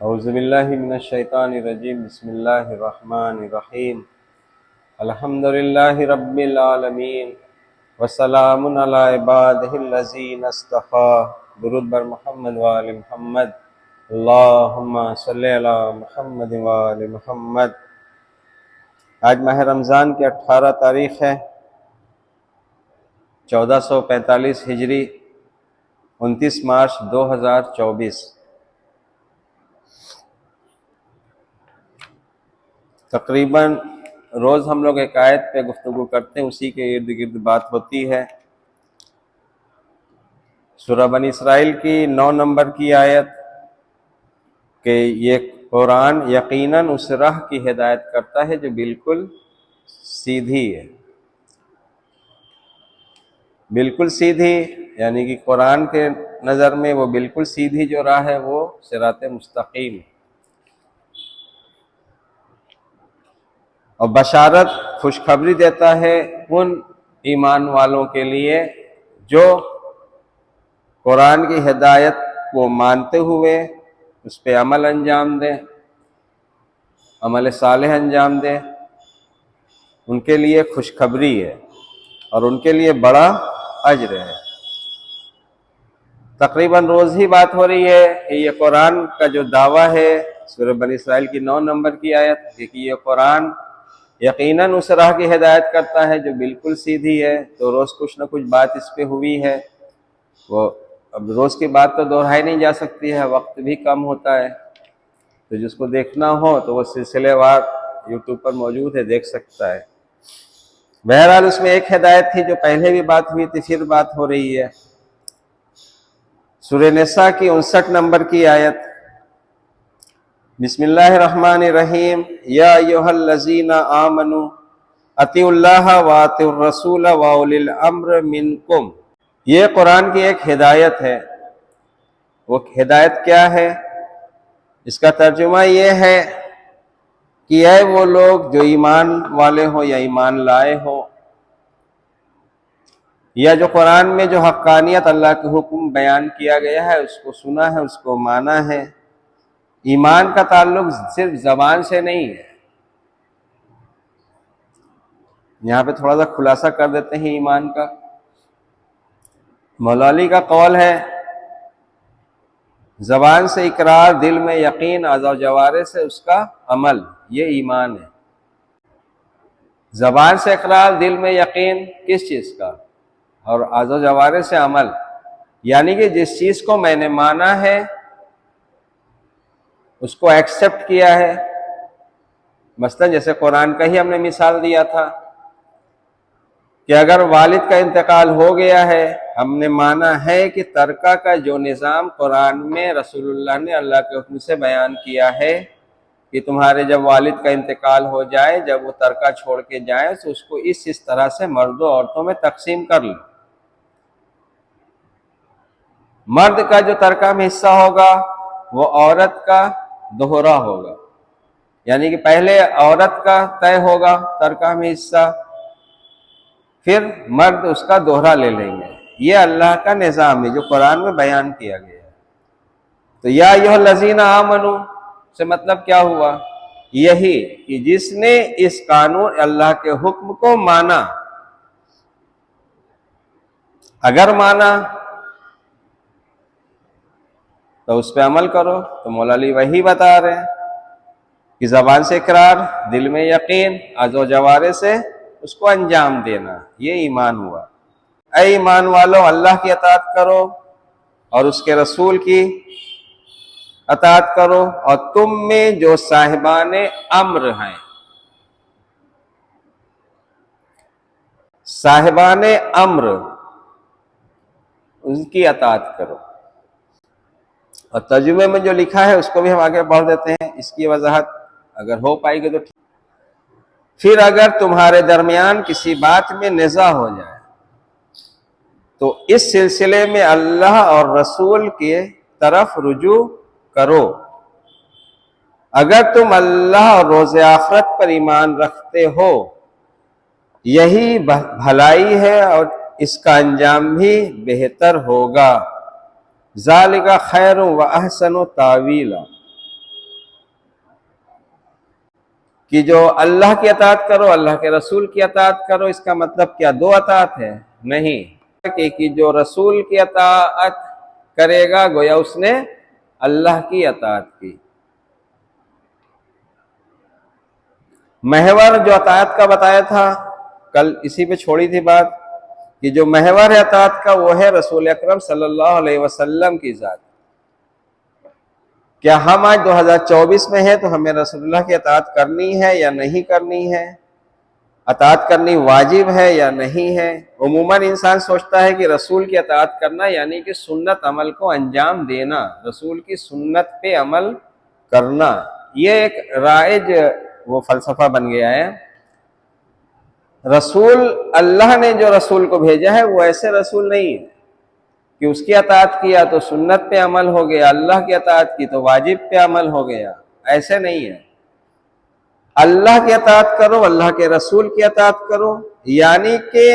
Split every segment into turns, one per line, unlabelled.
اعوذ باللہ من الشیطان الرجیم بسم اللہ الرحمن الرحیم الحمد للہ رب العالمین وسلام علی عبادہ الذین اصطفی درود بر محمد و آل محمد اللہم صلی علی محمد و آل محمد۔ آج ماہ رمضان کی 18 تاریخ ہے 1445 ہجری 29 مارچ 2024۔ تقریباً روز ہم لوگ ایک آیت پہ گفتگو کرتے ہیں، اسی کے ارد گرد بات ہوتی ہے۔ سورہ بنی اسرائیل کی 9 نمبر کی آیت کہ یہ قرآن یقیناً اس راہ کی ہدایت کرتا ہے جو بالکل سیدھی ہے۔ بالکل سیدھی یعنی کہ قرآن کے نظر میں وہ بالکل سیدھی جو راہ ہے وہ صراط مستقیم ہے، اور بشارت خوشخبری دیتا ہے ان ایمان والوں کے لیے جو قرآن کی ہدایت کو مانتے ہوئے اس پہ عمل انجام دیں، عمل صالح انجام دیں، ان کے لیے خوشخبری ہے اور ان کے لیے بڑا اجر ہے۔ تقریباً روز ہی بات ہو رہی ہے کہ یہ قرآن کا جو دعویٰ ہے، سورہ بنی اسرائیل کی 9 نمبر کی آیت کہ یہ قرآن یقیناً اس راہ کی ہدایت کرتا ہے جو بالکل سیدھی ہے۔ تو روز کچھ نہ کچھ بات اس پہ ہوئی ہے، وہ اب روز کی بات تو دہرائی نہیں جا سکتی ہے، وقت بھی کم ہوتا ہے، تو جس کو دیکھنا ہو تو وہ سلسلے وار یوٹیوب پر موجود ہے، دیکھ سکتا ہے۔ بہرحال اس میں ایک ہدایت تھی جو پہلے بھی بات ہوئی تھی، پھر بات ہو رہی ہے۔ سورہ نساء کی 59 نمبر کی آیت، بسم اللہ الرحمن الرحیم، یا ایھا الذین آمنوا اطیعوا اللہ واطیعوا الرسول واولی الامر منکم۔ یہ قرآن کی ایک ہدایت ہے۔ وہ ہدایت کیا ہے؟ اس کا ترجمہ یہ ہے کہ اے وہ لوگ جو ایمان والے ہو یا ایمان لائے ہو، یا جو قرآن میں جو حقانیت اللہ کے حکم بیان کیا گیا ہے اس کو سنا ہے، اس کو مانا ہے۔ ایمان کا تعلق صرف زبان سے نہیں ہے۔ یہاں پہ تھوڑا سا خلاصہ کر دیتے ہیں ایمان کا۔ مولا علی کا قول ہے، زبان سے اقرار، دل میں یقین، اعضاء و جوارح سے اس کا عمل، یہ ایمان ہے۔ زبان سے اقرار، دل میں یقین کس چیز کا، اور اعضاء و جوارح سے عمل، یعنی کہ جس چیز کو میں نے مانا ہے، اس کو ایکسپٹ کیا ہے۔ مثلا جیسے قرآن کا ہی ہم نے مثال دیا تھا کہ اگر والد کا انتقال ہو گیا ہے، ہم نے مانا ہے کہ ترکہ کا جو نظام قرآن میں رسول اللہ نے اللہ کے حکم سے بیان کیا ہے کہ تمہارے جب والد کا انتقال ہو جائے، جب وہ ترکہ چھوڑ کے جائیں تو اس کو اس طرح سے مرد و عورتوں میں تقسیم کر لو۔ مرد کا جو ترکہ میں حصہ ہوگا وہ عورت کا دوہرا ہوگا، یعنی کہ پہلے عورت کا طے ہوگا ترکہ میں حصہ، پھر مرد اس کا دوہرا لے لیں گے۔ یہ اللہ کا نظام ہے جو قرآن میں بیان کیا گیا ہے۔ تو یا ایھا الذین آمنوا سے مطلب کیا ہوا؟ یہی کہ جس نے اس قانون اللہ کے حکم کو مانا، اگر مانا تو اس پہ عمل کرو۔ تو مولا علی وہی بتا رہے ہیں کہ زبان سے اقرار، دل میں یقین، اعضاء و جوارح سے اس کو انجام دینا، یہ ایمان ہوا۔ اے ایمان والو، اللہ کی اطاعت کرو اور اس کے رسول کی اطاعت کرو، اور تم میں جو صاحبان امر ہیں، صاحبان امر، ان کی اطاعت کرو۔ اور ترجمے میں جو لکھا ہے اس کو بھی ہم آگے پڑھ دیتے ہیں، اس کی وضاحت اگر ہو پائے گی تو ٹھیک۔ پھر اگر تمہارے درمیان کسی بات میں نزاع ہو جائے تو اس سلسلے میں اللہ اور رسول کے طرف رجوع کرو۔ اگر تم اللہ اور روز آخرت پر ایمان رکھتے ہو، یہی بھلائی ہے اور اس کا انجام بھی بہتر ہوگا۔ ذالک خیر و احسن تاویلا۔ کہ جو اللہ کی اطاعت کرو، اللہ کے رسول کی اطاعت کرو، اس کا مطلب کیا دو اطاعت ہے؟ نہیں، کہ جو رسول کی اطاعت کرے گا گویا اس نے اللہ کی اطاعت کی۔ محور جو اطاعت کا بتایا تھا، کل اسی پہ چھوڑی تھی بات، کہ جو محور ہے اطاعت کا وہ ہے رسول اکرم صلی اللہ علیہ وسلم کی ذات۔ کیا ہم آج 2024 میں ہیں تو ہمیں رسول اللہ کی اطاعت کرنی ہے یا نہیں کرنی ہے؟ اطاعت کرنی واجب ہے یا نہیں ہے؟ عموماً انسان سوچتا ہے کہ رسول کی اطاعت کرنا یعنی کہ سنت عمل کو انجام دینا، رسول کی سنت پہ عمل کرنا، یہ ایک رائج وہ فلسفہ بن گیا ہے۔ رسول، اللہ نے جو رسول کو بھیجا ہے وہ ایسے رسول نہیں ہے کہ اس کی اطاعت کیا تو سنت پہ عمل ہو گیا، اللہ کی اطاعت کی تو واجب پہ عمل ہو گیا، ایسے نہیں ہے۔ اللہ کی اطاعت کرو، اللہ کے رسول کی اطاعت کرو، یعنی کہ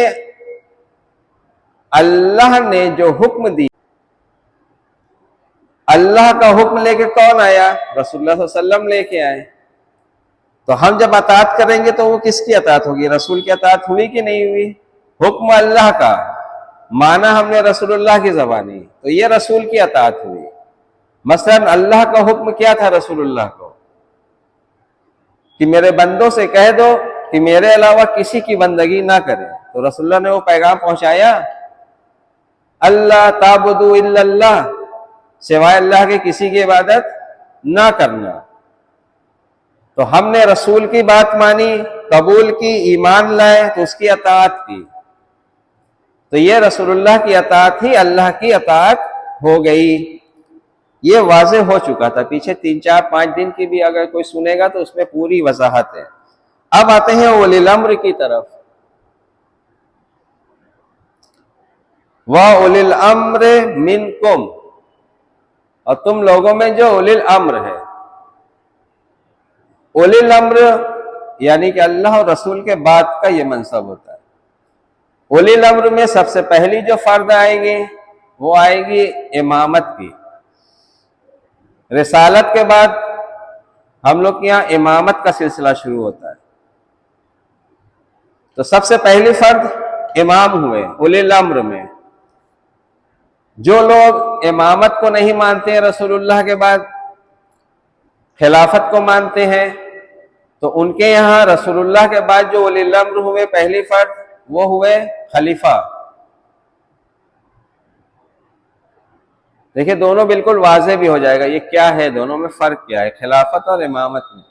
اللہ نے جو حکم دی، اللہ کا حکم لے کے کون آیا؟ رسول اللہ صلی اللہ علیہ وسلم لے کے آئے۔ تو ہم جب اطاعت کریں گے تو وہ کس کی اطاعت ہوگی؟ رسول کی اطاعت ہوئی کہ نہیں ہوئی؟ حکم اللہ کا مانا ہم نے رسول اللہ کی زبانی، تو یہ رسول کی اطاعت ہوئی۔ مثلا اللہ کا حکم کیا تھا رسول اللہ کو؟ کہ میرے بندوں سے کہہ دو کہ میرے علاوہ کسی کی بندگی نہ کرے، تو رسول اللہ نے وہ پیغام پہنچایا، اللہ تعبدوا الا اللہ، سوائے اللہ کے کسی کی عبادت نہ کرنا۔ تو ہم نے رسول کی بات مانی، قبول کی، ایمان لائے تو اس کی اطاعت کی، تو یہ رسول اللہ کی اطاعت ہی اللہ کی اطاعت ہو گئی۔ یہ واضح ہو چکا تھا، پیچھے 3 4 5 دن کی بھی اگر کوئی سنے گا تو اس میں پوری وضاحت ہے۔ اب آتے ہیں اولی الامر کی طرف۔ وَأُولِي الْأَمْرِ مِنْكُمْ، اور تم لوگوں میں جو اولی الامر ہے۔ اولی الامر یعنی کہ اللہ اور رسول کے بعد کا یہ منصب ہوتا ہے۔ اولی الامر میں سب سے پہلی جو فرد آئے گی وہ آئے گی امامت کی۔ رسالت کے بعد ہم لوگ کے یہاں امامت کا سلسلہ شروع ہوتا ہے، تو سب سے پہلی فرد امام ہوئے اولی الامر میں۔ جو لوگ امامت کو نہیں مانتے ہیں رسول اللہ کے بعد، خلافت کو مانتے ہیں، تو ان کے یہاں رسول اللہ کے بعد جو اولی الامر ہوئے پہلی فرد وہ ہوئے خلیفہ۔ دیکھیں دونوں بالکل واضح بھی ہو جائے گا یہ کیا ہے، دونوں میں فرق کیا ہے، خلافت اور امامت میں۔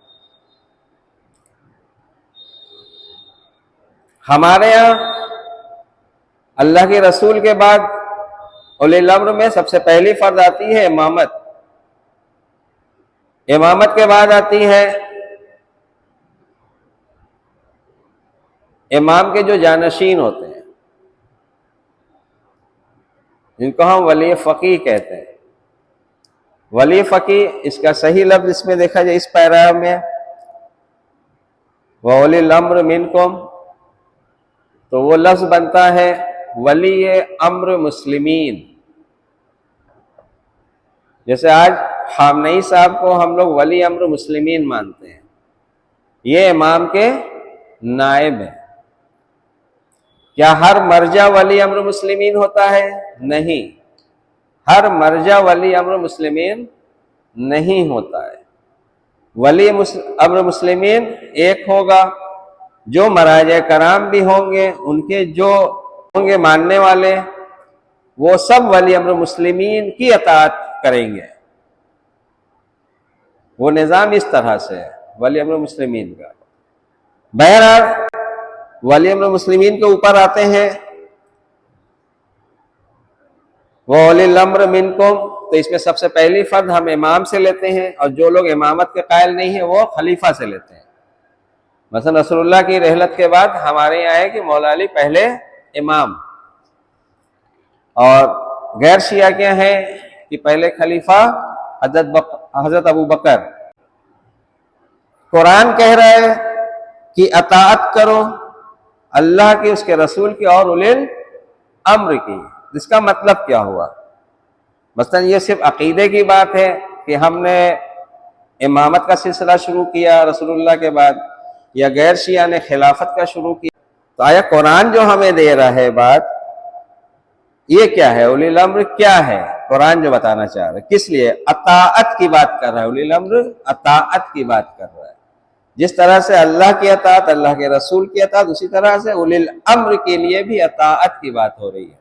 ہمارے یہاں اللہ کے رسول کے بعد اولی الامر میں سب سے پہلی فرد آتی ہے امامت۔ امامت کے بعد آتی ہے امام کے جو جانشین ہوتے ہیں، جن کو ہم ولی فقیہ کہتے ہیں۔ ولی فقیہ اس کا صحیح لفظ اس میں دیکھا جائے اس پیراگراف میں وَأُولِي الْأَمْرِ مِنْكُمْ، تو وہ لفظ بنتا ہے ولی امر مسلمین۔ جیسے آج خامنئی صاحب کو ہم لوگ ولی امر مسلمین مانتے ہیں، یہ امام کے نائب ہیں۔ کیا ہر مرجع ولی امر مسلمین ہوتا ہے؟ نہیں، ہر مرجع ولی امر مسلمین نہیں ہوتا ہے۔ ولی امر مسلمین ایک ہوگا، جو مراجع کرام بھی ہوں گے، ان کے جو ہوں گے ماننے والے، وہ سب ولی امر مسلمین کی اطاعت کریں گے۔ وہ نظام اس طرح سے ہے ولی امر مسلمین کا۔ بہرحال ولی امر مسلمین کے اوپر آتے ہیں وَأُولِي الْأَمْرِ مِنْكُمْ، تو اس میں سب سے پہلی فرد ہم امام سے لیتے ہیں، اور جو لوگ امامت کے قائل نہیں ہیں وہ خلیفہ سے لیتے ہیں۔ مثلا رسول اللہ کی رحلت کے بعد ہمارے یہاں ہے کہ مولا علی پہلے امام، اور غیر شیعہ کیا ہیں کہ پہلے خلیفہ حضرت ابو بکر۔ قرآن کہہ رہا ہے کہ اطاعت کرو اللہ کی، اس کے رسول کی، اور اولی الامر کی۔ اس کا مطلب کیا ہوا؟ مثلا یہ صرف عقیدے کی بات ہے کہ ہم نے امامت کا سلسلہ شروع کیا رسول اللہ کے بعد، یا غیر شیعہ نے خلافت کا شروع کیا؟ تو آیا قرآن جو ہمیں دے رہا ہے بات، یہ کیا ہے؟ اولی الامر کیا ہے؟ قرآن جو بتانا چاہ رہا ہے کس لیے؟ اطاعت کی بات کر رہا ہے۔ اولی الامر اطاعت کی بات کر رہا ہے۔ جس طرح سے اللہ کی اطاعت، اللہ کے رسول کی اطاعت، اسی طرح سے اولی الامر کے لیے بھی اطاعت کی بات ہو رہی ہے۔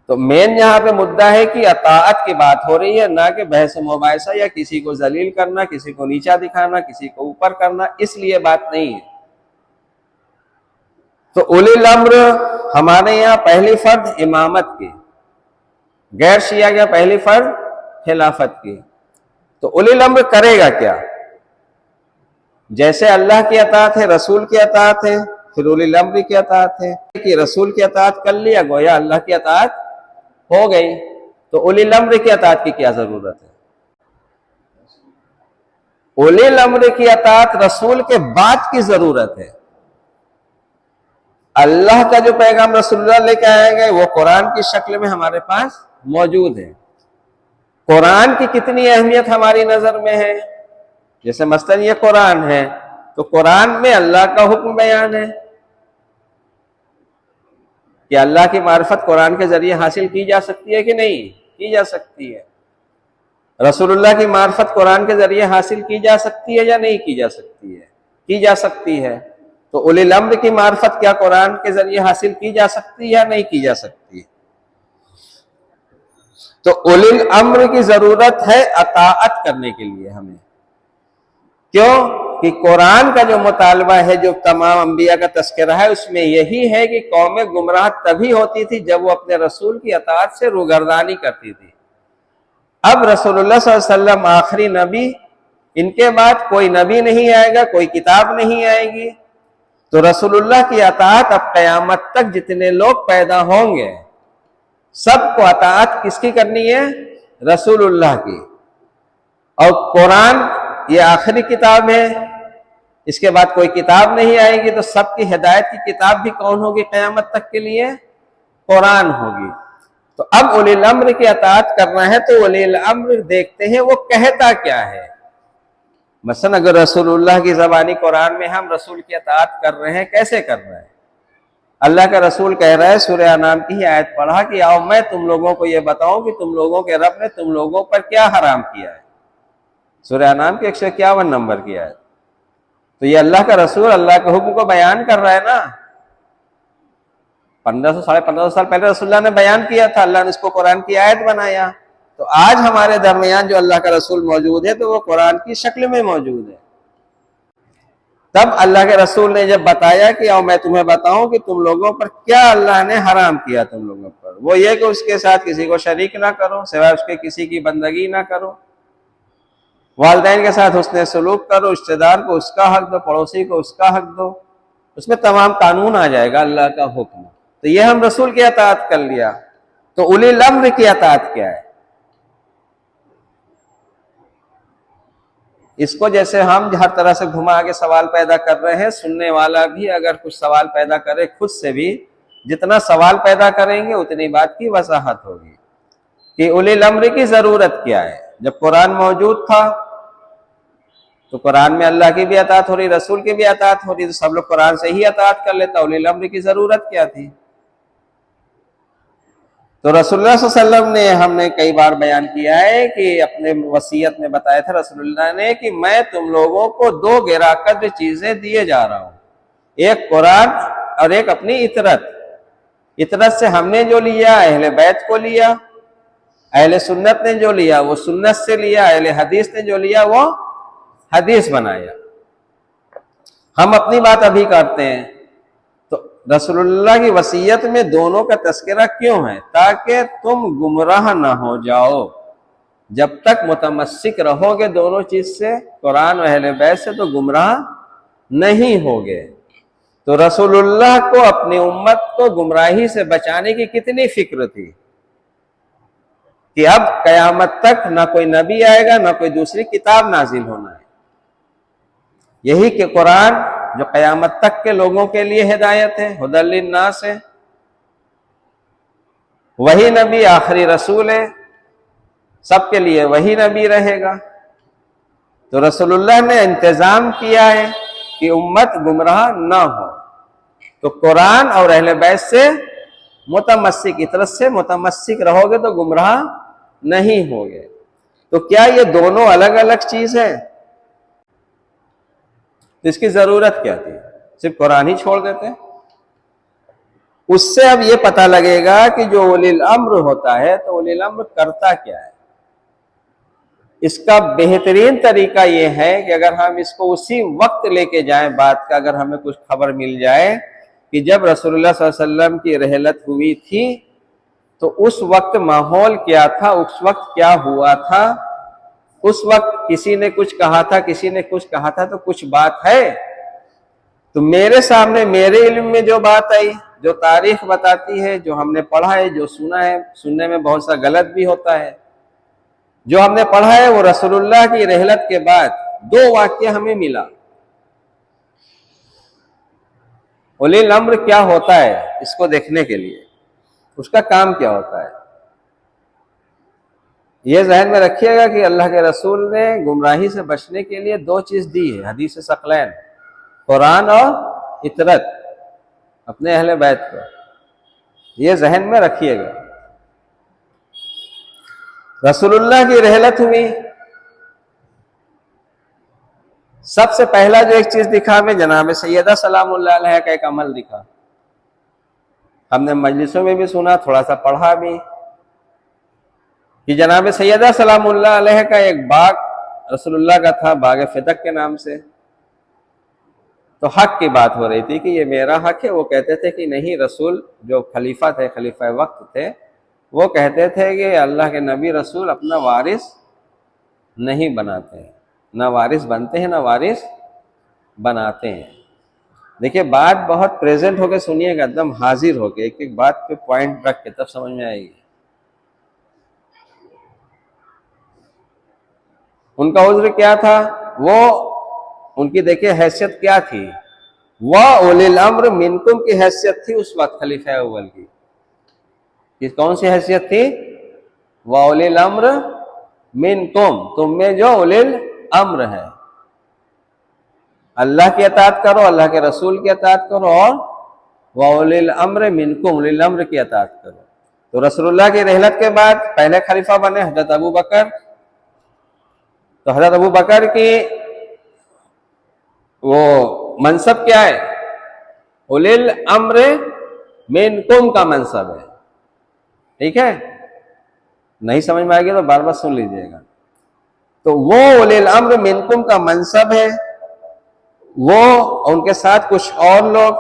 تو مین یہاں پہ مدعا ہے کہ اطاعت کی بات ہو رہی ہے، نہ کہ بحث و مباحثہ یا کسی کو ذلیل کرنا، کسی کو نیچا دکھانا، کسی کو اوپر کرنا، اس لیے بات نہیں ہے۔ تو اولی الامر ہمارے یہاں پہلی فرض امامت کی، غیر شیعہ کے پہلی فرض خلافت کی۔ تو اولی الامر کرے گا کیا؟ جیسے اللہ کی اطاعت ہے، رسول کی اطاعت ہے، پھر اولی الامر کی اطاعت ہے کہ رسول کی اطاعت کر لیا، گویا اللہ کی اطاعت ہو گئی۔ تو اولی الامر کی اطاعت کی کیا ضرورت ہے؟ اولی الامر کی اطاعت رسول کے بعد کی ضرورت ہے۔ اللہ کا جو پیغام رسول اللہ لے کے آئے گئے وہ قرآن کی شکل میں ہمارے پاس موجود ہے۔ قرآن کی کتنی اہمیت ہماری نظر میں ہے؟ جیسے مثلاً یہ قرآن ہے، تو قرآن میں اللہ کا حکم بیان ہے کہ اللہ کی معرفت قرآن کے ذریعے حاصل کی جا سکتی ہے کہ نہیں کی جا سکتی ہے؟ رسول اللہ کی معرفت قرآن کے ذریعے حاصل کی جا سکتی ہے یا نہیں کی جا سکتی ہے؟ کی جا سکتی ہے۔ تو اولی الامر کی معرفت کیا قرآن کے ذریعے حاصل کی جا سکتی ہے یا نہیں کی جا سکتی؟ تو اولی الامر کی ضرورت ہے اطاعت کرنے کے لیے ہمیں۔ کیوں؟ کہ قرآن کا جو مطالبہ ہے، جو تمام انبیاء کا تذکرہ ہے، اس میں یہی ہے کہ قومیں گمراہ تبھی ہوتی تھی جب وہ اپنے رسول کی اطاعت سے روگردانی کرتی تھی۔ اب رسول اللہ صلی اللہ علیہ وسلم آخری نبی، ان کے بعد کوئی نبی نہیں آئے گا، کوئی کتاب نہیں آئے گی، تو رسول اللہ کی اطاعت اب قیامت تک جتنے لوگ پیدا ہوں گے سب کو اطاعت کس کی کرنی ہے؟ رسول اللہ کی۔ اور قرآن یہ آخری کتاب ہے، اس کے بعد کوئی کتاب نہیں آئے گی، تو سب کی ہدایت کی کتاب بھی کون ہوگی قیامت تک کے لیے؟ قرآن ہوگی۔ تو اب اولی الامر کی اطاعت کرنا ہے تو اولی الامر دیکھتے ہیں وہ کہتا کیا ہے۔ مثلا اگر رسول اللہ کی زبانی قرآن میں ہم رسول کی اطاعت کر رہے ہیں، کیسے کر رہے ہیں؟ اللہ کا رسول کہہ رہا ہے، سورہ انعام کی ہی آیت پڑھا کہ آؤ میں تم لوگوں کو یہ بتاؤں کہ تم لوگوں کے رب نے تم لوگوں پر کیا حرام کیا ہے۔ سورہ انعام کی 151 نمبر کی آیت۔ تو یہ اللہ کا رسول اللہ کے حکم کو بیان کر رہا ہے نا۔ 1500 سال پہلے رسول اللہ نے بیان کیا تھا، اللہ نے اس کو قرآن کی آیت بنایا۔ تو آج ہمارے درمیان جو اللہ کا رسول موجود ہے تو وہ قرآن کی شکل میں موجود ہے۔ تب اللہ کے رسول نے جب بتایا کہ آؤ میں تمہیں بتاؤں کہ تم لوگوں پر کیا اللہ نے حرام کیا تم لوگوں پر، وہ یہ کہ اس کے ساتھ کسی کو شریک نہ کرو، سوائے اس کے کسی کی بندگی نہ کرو، والدین کے ساتھ حسن سلوک کرو، رشتہ دار کو اس کا حق دو، پڑوسی کو اس کا حق دو۔ اس میں تمام قانون آ جائے گا، اللہ کا حکم۔ تو یہ ہم رسول کی اطاعت کر لیا۔ تو اولی الامر کی اطاعت کیا ہے؟ اس کو جیسے ہم ہر طرح سے گھما کے سوال پیدا کر رہے ہیں، سننے والا بھی اگر کچھ سوال پیدا کرے خود سے بھی، جتنا سوال پیدا کریں گے اتنی بات کی وضاحت ہوگی کہ اولی الامر کی ضرورت کیا ہے۔ جب قرآن موجود تھا تو قرآن میں اللہ کی بھی اطاعت ہو رہی، رسول کی بھی اطاعت ہو رہی، تو سب لوگ قرآن سے ہی اطاعت کر لیتا۔ اولی الامر کی ضرورت کیا تھی؟ تو رسول اللہ صلی اللہ علیہ وسلم نے، ہم نے کئی بار بیان کیا ہے کہ اپنے وصیت میں بتایا تھا رسول اللہ نے کہ میں تم لوگوں کو دو گراں قدر چیزیں دیے جا رہا ہوں، ایک قرآن اور ایک اپنی اطرت۔ اطرت سے ہم نے جو لیا اہل بیت کو لیا، اہل سنت نے جو لیا وہ سنت سے لیا، اہل حدیث نے جو لیا وہ حدیث بنایا۔ ہم اپنی بات ابھی کرتے ہیں، تو رسول اللہ کی وصیت میں دونوں کا تذکرہ کیوں ہے؟ تاکہ تم گمراہ نہ ہو جاؤ۔ جب تک متمسک رہو گے دونوں چیز سے، قرآن و اہل بیت سے، تو گمراہ نہیں ہوگے۔ تو رسول اللہ کو اپنی امت کو گمراہی سے بچانے کی کتنی فکر تھی کہ اب قیامت تک نہ کوئی نبی آئے گا، نہ کوئی دوسری کتاب نازل ہونا ہے۔ یہی کہ قرآن جو قیامت تک کے لوگوں کے لیے ہدایت ہے، ھدی للناس ہے، وہی نبی آخری رسول ہے، سب کے لیے وہی نبی رہے گا۔ تو رسول اللہ نے انتظام کیا ہے کہ امت گمراہ نہ ہو، تو قرآن اور اہل بیت سے متمسک، اطرت سے متمسک رہو گے تو گمراہ نہیں ہوگے۔ تو کیا یہ دونوں الگ الگ چیز ہے؟ اس کی ضرورت کیا تھی؟ صرف قرآن ہی چھوڑ دیتے۔ اس سے اب یہ پتہ لگے گا کہ جو اولی الامر ہوتا ہے تو اولی الامر کرتا کیا ہے۔ اس کا بہترین طریقہ یہ ہے کہ اگر ہم اس کو اسی وقت لے کے جائیں بات کا، اگر ہمیں کچھ خبر مل جائے کہ جب رسول اللہ صلی اللہ علیہ وسلم کی رحلت ہوئی تھی تو اس وقت ماحول کیا تھا، اس وقت کیا ہوا تھا، اس وقت کسی نے کچھ کہا تھا، کسی نے کچھ کہا تھا، تو کچھ بات ہے۔ تو میرے سامنے میرے علم میں جو بات آئی، جو تاریخ بتاتی ہے، جو ہم نے پڑھا ہے، جو سنا ہے، سننے میں بہت سا غلط بھی ہوتا ہے، جو ہم نے پڑھا ہے وہ رسول اللہ کی رحلت کے بعد 2 واقعہ ہمیں ملا۔ اولی الامر کیا ہوتا ہے اس کو دیکھنے کے لیے، اس کا کام کیا ہوتا ہے، یہ ذہن میں رکھیے گا کہ اللہ کے رسول نے گمراہی سے بچنے کے لیے 2 چیز دی ہے، حدیث ثقلین، قرآن اور اطرت، اپنے اہل بیت کو، یہ ذہن میں رکھیے گا۔ رسول اللہ کی رحلت ہوئی، سب سے پہلا جو ایک چیز دکھا ہمیں جناب سیدہ سلام اللہ علیہ کا ایک عمل دکھا۔ ہم نے مجلسوں میں بھی سنا، تھوڑا سا پڑھا بھی، کہ جناب سیدہ سلام اللہ علیہ کا ایک باغ رسول اللہ کا تھا، باغ فتق کے نام سے۔ تو حق کی بات ہو رہی تھی کہ یہ میرا حق ہے۔ وہ کہتے تھے کہ نہیں، رسول جو خلیفہ تھے، خلیفہ وقت تھے، وہ کہتے تھے کہ اللہ کے نبی رسول اپنا وارث نہیں بناتے ہیں، نہ وارث بنتے ہیں نہ وارث بناتے ہیں۔ دیکھیے بات بہت پریزنٹ ہو کے سنیے گا، ایک دم حاضر ہو کے، ایک ایک بات پہ پوائنٹ رکھ کے، تب سمجھ میں آئے گی۔ ان کا عذر کیا تھا؟ وہ ان کی دیکھیے حیثیت کیا تھی، وہ اولی الامر منکم کی حیثیت تھی اس وقت خلیفہ اول کی۔ کون سی حیثیت تھی؟ وہ اولی الامر منکم، تم میں جو اولی الامر ہے، اللہ کی اطاعت کرو، اللہ کے رسول کی اطاعت کرو، اور وہ اولی الامر منکم، اولی الامر کی اطاعت کرو۔ تو رسول اللہ کی رحلت کے بعد پہلے خلیفہ بنے حضرت ابو بکر۔ تو حضرت ابو بکر کی وہ منصب کیا ہے؟ اولی الامر منکم کا منصب ہے، ٹھیک ہے؟ نہیں سمجھ میں آئے گی تو بار بار سن لیجئے گا۔ تو وہ اولی الامر منکم کا منصب ہے، وہ ان کے ساتھ کچھ اور لوگ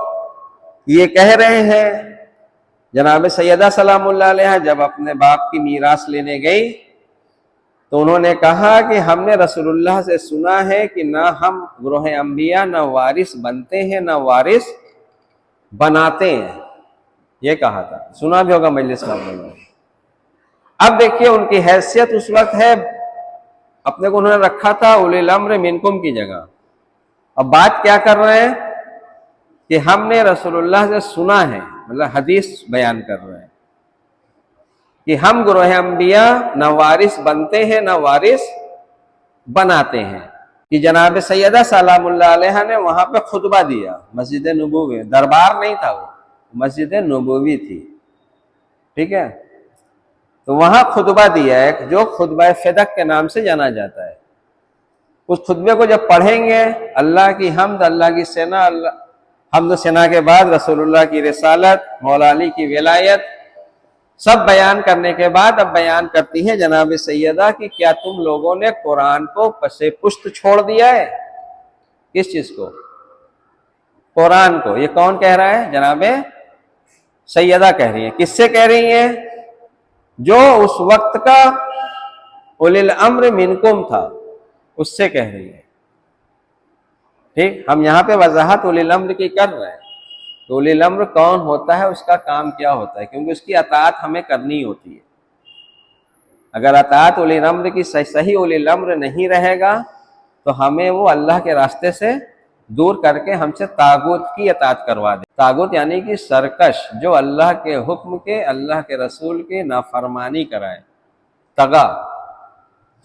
یہ کہہ رہے ہیں۔ جناب سیدہ سلام اللہ علیہ جب اپنے باپ کی میراث لینے گئی تو انہوں نے کہا کہ ہم نے رسول اللہ سے سنا ہے کہ نہ ہم گروہ انبیاء نہ وارث بنتے ہیں نہ وارث بناتے ہیں، یہ کہا تھا، سنا بھی ہوگا مجلس میں۔ اب دیکھیے ان کی حیثیت اس وقت ہے، اپنے کو انہوں نے رکھا تھا اولی الامر منکم کی جگہ۔ اب بات کیا کر رہے ہیں کہ ہم نے رسول اللہ سے سنا ہے، مطلب حدیث بیان کر رہے ہیں کہ ہم گروہ انبیاء نہ وارث بنتے ہیں نہ وارث بناتے ہیں۔ کہ جناب سیدہ سلام اللہ علیہ نے وہاں پہ خطبہ دیا، مسجد نبوی، دربار نہیں تھا، وہ مسجد نبوی تھی، ٹھیک ہے؟ تو وہاں خطبہ دیا ہے جو خطبہ فتق کے نام سے جانا جاتا ہے۔ اس خطبے کو جب پڑھیں گے، اللہ کی حمد، اللہ کی ثنا، حمد و ثنا کے بعد رسول اللہ کی رسالت، مولا علی کی ولایت، سب بیان کرنے کے بعد اب بیان کرتی ہے جناب سیدہ کہ کیا تم لوگوں نے قرآن کو پس پشت چھوڑ دیا ہے؟ کس چیز کو؟ قرآن کو۔ یہ کون کہہ رہا ہے؟ جناب سیدہ کہہ رہی ہیں۔ کس سے کہہ رہی ہیں؟ جو اس وقت کا اولی الامر منکم تھا، اس سے کہہ رہی ہے، ٹھیک؟ ہم یہاں پہ وضاحت اولی الامر کی کر رہے ہیں، تو اولی الامر کون ہوتا ہے، اس کا کام کیا ہوتا ہے، کیونکہ اس کی اطاعت ہمیں کرنی ہوتی ہے۔ اگر اطاعت اولی الامر کی صحیح اولی الامر نہیں رہے گا تو ہمیں وہ اللہ کے راستے سے دور کر کے ہم سے طاغوت کی اطاعت کروا دے۔ طاغوت یعنی کہ سرکش، جو اللہ کے حکم کے، اللہ کے رسول کے نافرمانی کرائے، طغا۔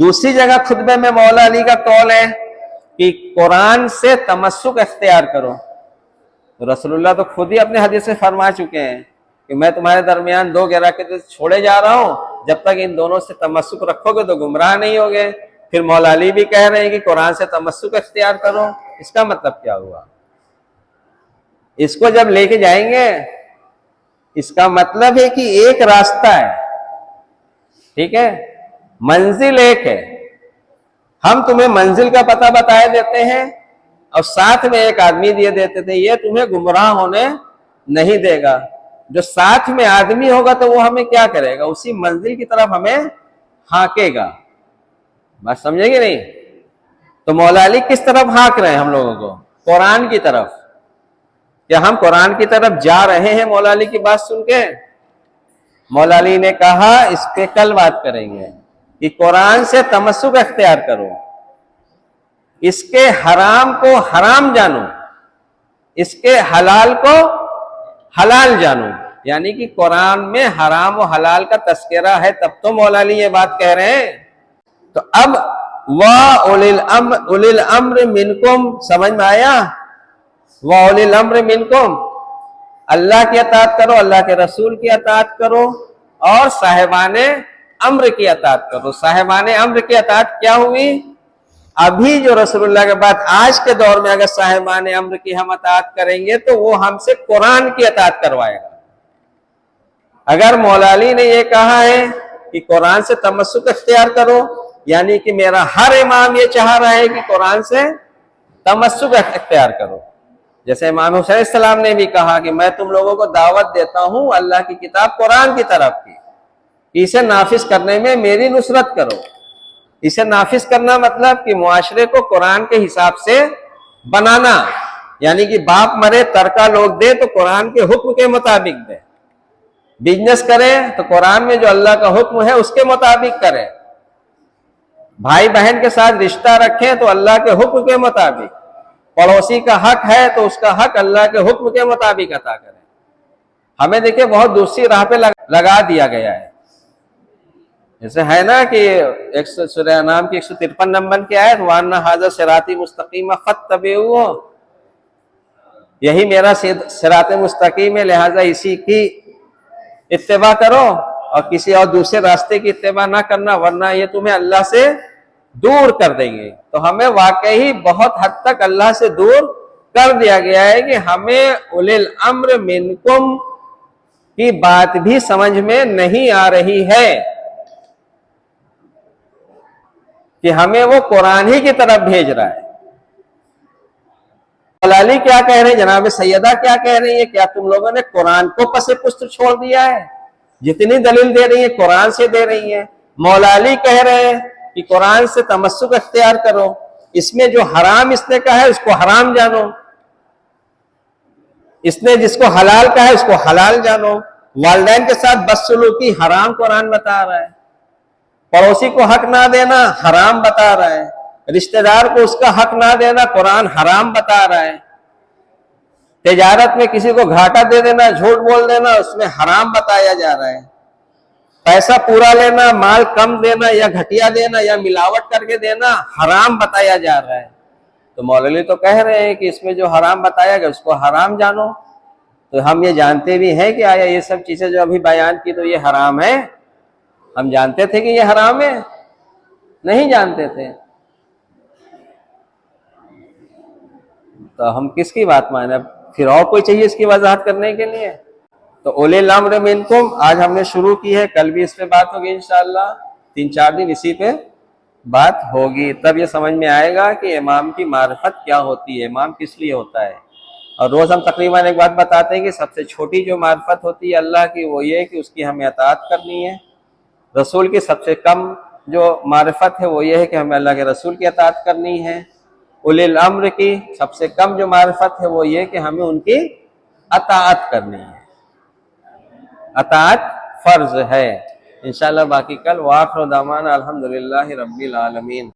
دوسری جگہ خطبے میں مولا علی کا قول ہے کہ قرآن سے تمسک اختیار کرو. تو رسول اللہ تو خود ہی اپنے حدیث سے فرما چکے ہیں کہ میں تمہارے درمیان دو گراکے چھوڑے جا رہا ہوں، جب تک ان دونوں سے تمسک رکھو گے تو گمراہ نہیں ہوگے. پھر مولا علی بھی کہہ رہے ہیں کہ قرآن سے تمسک اختیار کرو. اس کا مطلب کیا ہوا؟ اس کو جب لے کے جائیں گے، اس کا مطلب ہے کہ ایک راستہ ہے، ٹھیک ہے، منزل ایک ہے. ہم تمہیں منزل کا پتہ بتائے دیتے ہیں اور ساتھ میں ایک آدمی دیے دیتے تھے، یہ تمہیں گمراہ ہونے نہیں دے گا. جو ساتھ میں آدمی ہوگا تو وہ ہمیں کیا کرے گا؟ اسی منزل کی طرف ہمیں ہانکے گا. بات سمجھیں گے نہیں؟ تو مولا علی کس طرف ہانک رہے ہیں ہم لوگوں کو؟ قرآن کی طرف. کیا ہم قرآن کی طرف جا رہے ہیں مولا علی کی بات سن کے؟ مولا علی نے کہا اس پہ کل بات کریں گے کہ قرآن سے تمسک اختیار کرو، اس کے حرام کو حرام جانو، اس کے حلال کو حلال جانو. یعنی کہ قرآن میں حرام و حلال کا تذکرہ ہے، تب تو مولا علی یہ بات کہہ رہے ہیں. تو اب وَأُولِي الْأَمْرِ مِنْكُمْ سمجھ میں آیا؟ وَأُولِي الْأَمْرِ مِنْكُمْ، اللہ کی اطاعت کرو، اللہ کے رسول کی اطاعت کرو، اور صاحبان امر کی اطاعت کرو. صاحبان امر کی اطاعت کیا ہوئی؟ ابھی جو رسول اللہ کے بعد آج کے دور میں اگر صاحبان امر کی ہم اطاعت کریں گے تو وہ ہم سے قرآن کی اطاعت کروائے گا. اگر مولا علی نے یہ کہا ہے کہ قرآن سے تمسک اختیار کرو، یعنی کہ میرا ہر امام یہ چاہ رہا ہے کہ قرآن سے تمسک اختیار کرو. جیسے امام حسین علیہ السلام نے بھی کہا کہ میں تم لوگوں کو دعوت دیتا ہوں اللہ کی کتاب قرآن کی طرف کی، اسے نافذ کرنے میں میری نصرت کرو. اسے نافذ کرنا مطلب کہ معاشرے کو قرآن کے حساب سے بنانا، یعنی کہ باپ مرے ترکہ لوگ دے تو قرآن کے حکم کے مطابق دے. بزنس کرے تو قرآن میں جو اللہ کا حکم ہے اس کے مطابق کرے. بھائی بہن کے ساتھ رشتہ رکھیں تو اللہ کے حکم کے مطابق. پڑوسی کا حق ہے تو اس کا حق اللہ کے حکم کے مطابق عطا کریں. ہمیں دیکھیں بہت دوسری راہ پہ لگا دیا گیا ہے. جیسے ہے نا کہ سورہ انعام کی 153 نمبر کی آیت وَأَنَّ هَذَا صِرَاطِي مُسْتَقِيمًا فَاتَّبِعُوهُ، یہی میرا صراط مستقیم ہے لہٰذا اسی کی اتباع کرو اور کسی اور دوسرے راستے کی اتباع نہ کرنا ورنہ یہ تمہیں اللہ سے دور کر دیں گے. تو ہمیں واقعی بہت حد تک اللہ سے دور کر دیا گیا ہے کہ ہمیں اولی الامر منکم کی بات بھی سمجھ میں نہیں آ رہی ہے کہ ہمیں وہ قرآن ہی کی طرف بھیج رہا ہے. مولا علی کیا کہہ رہے ہیں، جناب سیدہ کیا کہہ رہی ہیں؟ کیا تم لوگوں نے قرآن کو پس پشت چھوڑ دیا ہے؟ جتنی دلیل دے رہی ہیں قرآن سے دے رہی ہیں. مولا علی کہہ رہے ہیں کہ قرآن سے تمسک اختیار کرو، اس میں جو حرام اس نے کہا ہے اس کو حرام جانو، اس نے جس کو حلال کہا ہے اس کو حلال جانو. والدین کے ساتھ بدسلوکی حرام قرآن بتا رہا ہے، پڑوسی کو حق نہ دینا حرام بتا رہا ہے، رشتہ دار کو اس کا حق نہ دینا قرآن حرام بتا رہا ہے، تجارت میں کسی کو گھاٹا دے دینا جھوٹ بول دینا اس میں حرام بتایا جا رہا ہے، پیسہ پورا لینا مال کم دینا یا گھٹیا دینا یا ملاوٹ کر کے دینا حرام بتایا جا رہا ہے. تو مولوی تو کہہ رہے ہیں کہ اس میں جو حرام بتایا گیا اس کو حرام جانو. تو ہم یہ جانتے بھی ہیں کہ آیا یہ سب چیزیں جو ابھی بیان کی تو یہ حرام ہے؟ ہم جانتے تھے کہ یہ حرام ہے؟ نہیں جانتے تھے. تو ہم کس کی بات مانیں؟ پھر اور کوئی چاہیے اس کی وضاحت کرنے کے لیے؟ تو اولی الامر منکم آج ہم نے شروع کی ہے، کل بھی اس پہ بات ہوگی انشاءاللہ، 3-4 دن اسی پہ بات ہوگی. تب یہ سمجھ میں آئے گا کہ امام کی معرفت کیا ہوتی ہے، امام کس لیے ہوتا ہے. اور روز ہم تقریباً ایک بات بتاتے ہیں کہ سب سے چھوٹی جو معرفت ہوتی ہے اللہ کی وہ یہ ہے کہ اس کی ہمیں اطاعت کرنی ہے. رسول کی سب سے کم جو معرفت ہے وہ یہ ہے کہ ہمیں اللہ کے رسول کی اطاعت کرنی ہے. اولی الامر کی سب سے کم جو معرفت ہے وہ یہ کہ ہمیں ان کی اطاعت کرنی ہے، اطاعت فرض ہے. انشاءاللہ باقی کل. وآخر دعوانا الحمدللہ رب العالمین.